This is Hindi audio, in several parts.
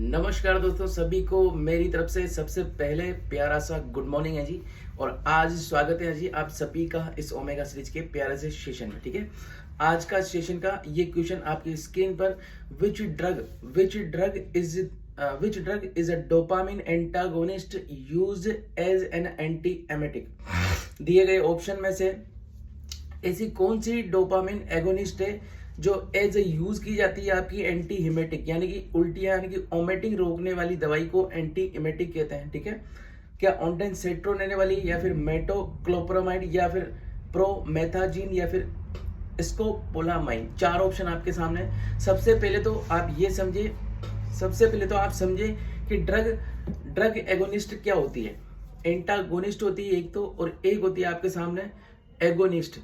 नमस्कार दोस्तों, सभी को मेरी तरफ से सबसे पहले प्यारा सा गुड मॉर्निंग है जी। और आज स्वागत है जी आप सभी का इस ओमेगा सीरीज के प्यारे से सेशन में। ठीक है, आज का सेशन का ये क्वेश्चन आपकी स्क्रीन पर, which drug is a dopamine antagonist used as an anti emetic. दिए गए ऑप्शन में से ऐसी कौन सी डोपामिन एगोनिस्ट है जो एज ए यूज की जाती है आपकी एंटी हिमेटिक, यानी कि उल्टियां यानी कि ओमेटिंग रोकने वाली दवाई को एंटी हिमेटिक कहते हैं। ठीक है, क्या ऑन्टेनसेट्रोनेने वाली, या फिर मेटोक्लोप्रोमाइड, या फिर प्रोमेथाजीन, या फिर स्कोपोलामाइन। चार ऑप्शन आपके सामने। सबसे पहले तो आप समझे कि ड्रग एगोनिस्ट क्या होती है। एंटागोनिस्ट होती है एक तो, और एक होती है आपके सामने एगोनिस्ट।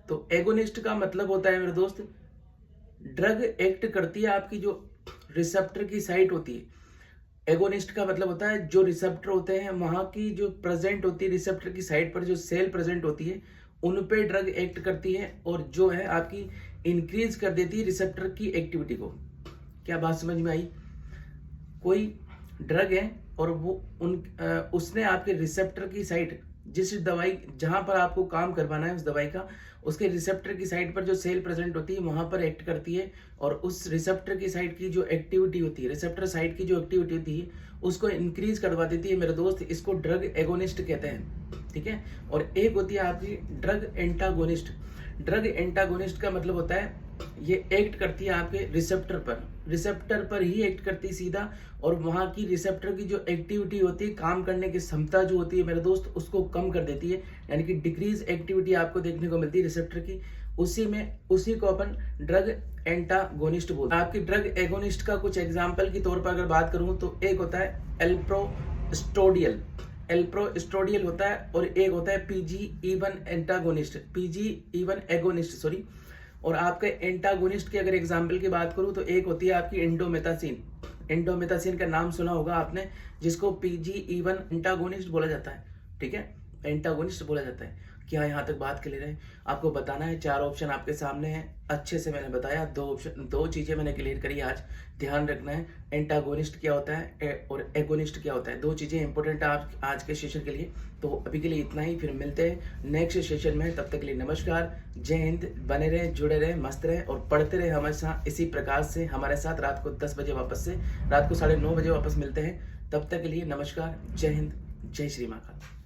तो एगोनिस्ट का मतलब होता है मेरे दोस्त, ड्रग एक्ट करती है आपकी जो रिसेप्टर की साइट होती है। एगोनिस्ट का मतलब होता है जो रिसेप्टर होते हैं वहां की जो प्रेजेंट होती है, रिसेप्टर की साइट पर जो सेल प्रेजेंट होती है उन पे ड्रग एक्ट करती है और जो है आपकी इंक्रीज कर देती है रिसेप्टर की एक्टिविटी को। क्या बात समझ में आई? कोई ड्रग है और वो उसने आपके रिसेप्टर की साइट, जिस दवाई जहां पर आपको काम करवाना है उस दवाई का, उसके रिसेप्टर की साइट पर जो सेल प्रेजेंट होती है वहां पर एक्ट करती है और उस रिसेप्टर की साइट की जो एक्टिविटी होती है, रिसेप्टर साइट की जो एक्टिविटी होती है उसको इंक्रीज करवा देती है मेरे दोस्त। इसको ड्रग एगोनिस्ट कहते हैं। ठीक है, और एक होती है आपकी ड्रग एंटागोनिस्ट। ड्रग एंटागोनिस्ट का मतलब होता है ये एक्ट करती है आपके रिसेप्टर पर ही एक्ट करती है सीधा, और वहां की रिसेप्टर की जो एक्टिविटी होती है, काम करने की क्षमता जो होती है मेरे दोस्त, उसको कम कर देती है, यानी कि डिक्रीज एक्टिविटी आपको देखने को मिलती है रिसेप्टर की। उसी को अपन ड्रग एंटागोनिस्ट बोलते हैं। आपकी ड्रग एगोनिस्ट का कुछ एग्जाम्पल के तौर पर अगर बात करूं तो एक होता है एल्प्रोस्टोडियल होता है, और एक होता है पीजी एगोनिस्ट सॉरी। और आपके एंटागोनिस्ट की अगर एग्जाम्पल की बात करूं तो एक होती है आपकी इंडोमेथासिन का नाम सुना होगा आपने, जिसको पीजी एंटागोनिस्ट बोला जाता है। ठीक है, एंटागोनिस्ट बोला जाता है। क्या यहाँ तक बात क्लियर है? आपको बताना है, चार ऑप्शन आपके सामने हैं, अच्छे से मैंने बताया। दो चीजें मैंने क्लियर करी आज। ध्यान रखना है एंटागोनिस्ट क्या होता है और एगोनिस्ट क्या होता है, दो चीजें इंपॉर्टेंट है आज के सेशन के लिए। तो अभी के लिए इतना ही, फिर मिलते हैं नेक्स्ट सेशन में। तब तक के लिए नमस्कार, जय हिंद। बने रहे, जुड़े रहे, मस्त रहे और पढ़ते रहे हमारे साथ इसी प्रकार से हमारे साथ। रात को 10 बजे वापस से, रात को 9:30 बजे वापस मिलते हैं। तब तक के लिए नमस्कार, जय हिंद, जय श्री महाकाल।